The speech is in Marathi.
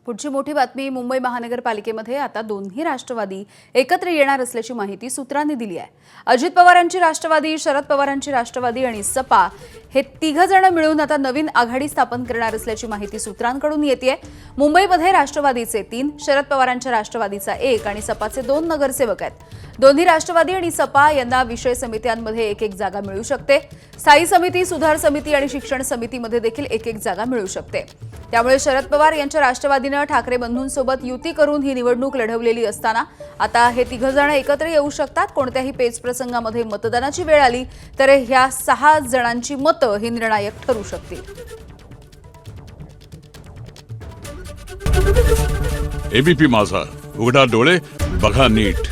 पुढची मोठी बातमी मुंबई महानगरपालिकेमध्ये आता दोन्ही राष्ट्रवादी एकत्र येणार असल्याची माहिती सूत्रांनी दिली आहे। अजित पवारांची राष्ट्रवादी, शरद पवारांची राष्ट्रवादी आणि सपा हे तिघ जण मिळून आता नवीन आघाडी स्थापन करणार असल्याची माहिती सूत्रांकडून येतेय। मुंबईमध्ये राष्ट्रवादीचे 3, शरद पवारांच्या राष्ट्रवादीचा 1 आणि सपाचे 2 नगरसेवक आहेत। दोन्ही राष्ट्रवादी आणि सपा यांना विषय समित्यांमध्ये एक जागा मिळू शकते। स्थायी समिती, सुधार समिती आणि शिक्षण समितीमध्ये देखील एक जागा मिळू शकते। त्यामुळे शरद पवार यांच्या राष्ट्रवादीने ठाकरे बंधूंसोबत युती करून ही निवडणूक लढवलेली असताना आता हे तिघ जण एकत्र येऊ शकतात। कोणत्याही पेच प्रसंगामध्ये मतदानाची वेळ आली तर ह्या 6 जणांची मतं ही निर्णायक ठरू शकतील। एबीपी माझा, उघडा डोळे बघा नीट।